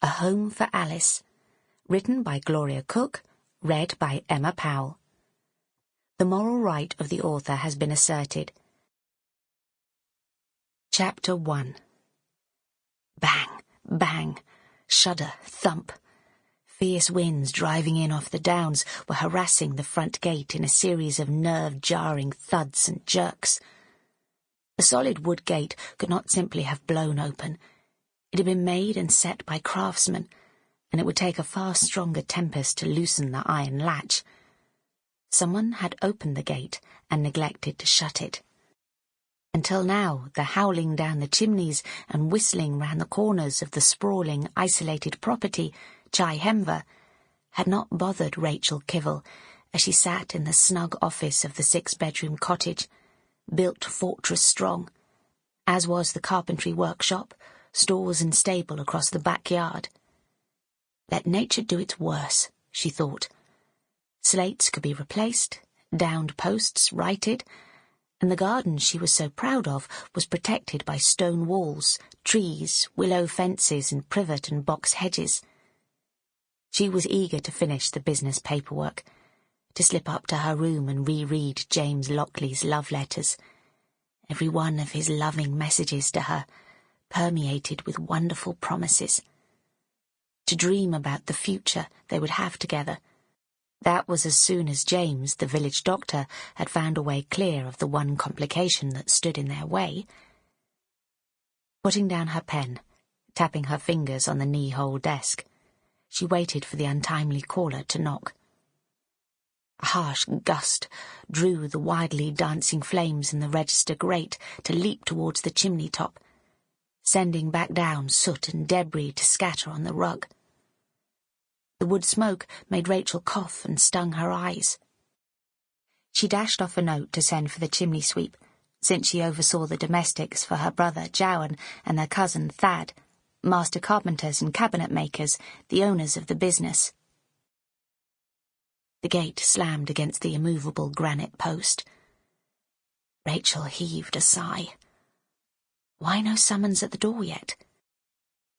A Home for Alice. Written by Gloria Cook, read by Emma Powell. The moral right of the author has been asserted. Chapter 1. Bang, bang, shudder, thump. Fierce winds driving in off the downs were harassing the front gate in a series of nerve-jarring thuds and jerks. The solid wood gate could not simply have blown open. It had been made and set by craftsmen, and it would take a far stronger tempest to loosen the iron latch. Someone had opened the gate and neglected to shut it. Until now, the howling down the chimneys and whistling round the corners of the sprawling, isolated property, Chai Hemver, had not bothered Rachel Kivell as she sat in the snug office of the 6-bedroom cottage, built fortress strong, as was the carpentry workshop, stores and stable across the backyard. Let nature do its worst, she thought. Slates could be replaced, downed posts righted, and the garden she was so proud of was protected by stone walls, trees, willow fences and privet and box hedges. She was eager to finish the business paperwork, to slip up to her room and reread James Lockley's love letters, every one of his loving messages to her, permeated with wonderful promises. To dream about the future they would have together. That was as soon as James, the village doctor, had found a way clear of the one complication that stood in their way. Putting down her pen, tapping her fingers on the knee-hole desk, she waited for the untimely caller to knock. A harsh gust drew the wildly dancing flames in the register grate to leap towards the chimney top, sending back down soot and debris to scatter on the rug. The wood smoke made Rachel cough and stung her eyes. She dashed off a note to send for the chimney sweep, since she oversaw the domestics for her brother Jowan and their cousin Thad, master carpenters and cabinet makers, the owners of the business. The gate slammed against the immovable granite post. Rachel heaved a sigh. Why no summons at the door yet?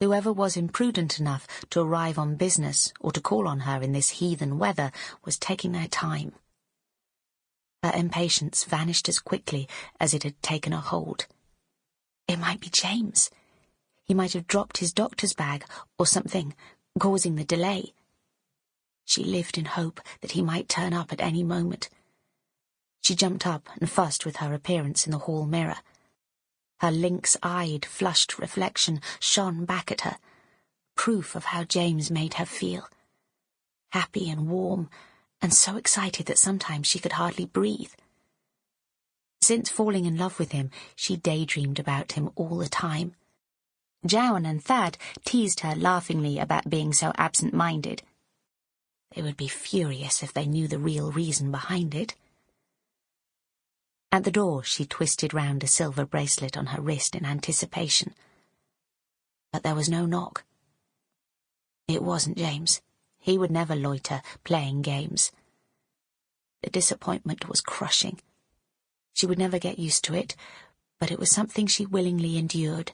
Whoever was imprudent enough to arrive on business or to call on her in this heathen weather was taking their time. Her impatience vanished as quickly as it had taken a hold. It might be James. He might have dropped his doctor's bag or something, causing the delay. She lived in hope that he might turn up at any moment. She jumped up and fussed with her appearance in the hall mirror. Her lynx-eyed, flushed reflection shone back at her, proof of how James made her feel. Happy and warm, and so excited that sometimes she could hardly breathe. Since falling in love with him, she daydreamed about him all the time. Jowan and Thad teased her laughingly about being so absent-minded. They would be furious if they knew the real reason behind it. At the door she twisted round a silver bracelet on her wrist in anticipation. But there was no knock. It wasn't James. He would never loiter, playing games. The disappointment was crushing. She would never get used to it, but it was something she willingly endured.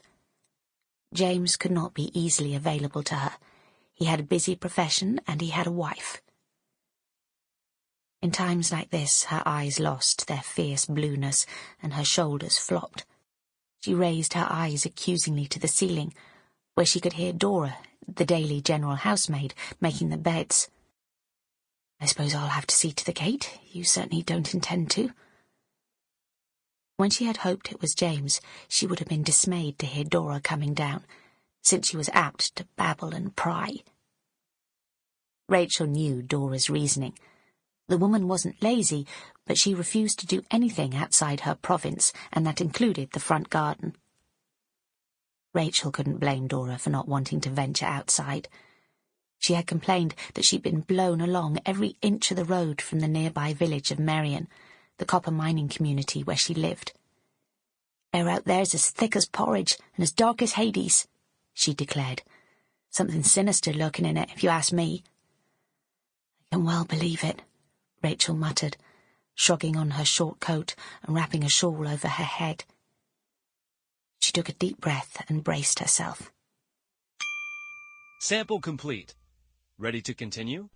James could not be easily available to her. He had a busy profession and he had a wife. In times like this, her eyes lost their fierce blueness and her shoulders flopped. She raised her eyes accusingly to the ceiling, where she could hear Dora, the daily general housemaid, making the beds. I suppose I'll have to see to the gate. You certainly don't intend to. When she had hoped it was James, she would have been dismayed to hear Dora coming down, since she was apt to babble and pry. Rachel knew Dora's reasoning. The woman wasn't lazy, but she refused to do anything outside her province, and that included the front garden. Rachel couldn't blame Dora for not wanting to venture outside. She had complained that she'd been blown along every inch of the road from the nearby village of Merion, the copper mining community where she lived. "Air out there's as thick as porridge and as dark as Hades," she declared. "Something sinister lurking in it, if you ask me." "I can well believe it," Rachel muttered, shrugging on her short coat and wrapping a shawl over her head. She took a deep breath and braced herself. Sample complete. Ready to continue?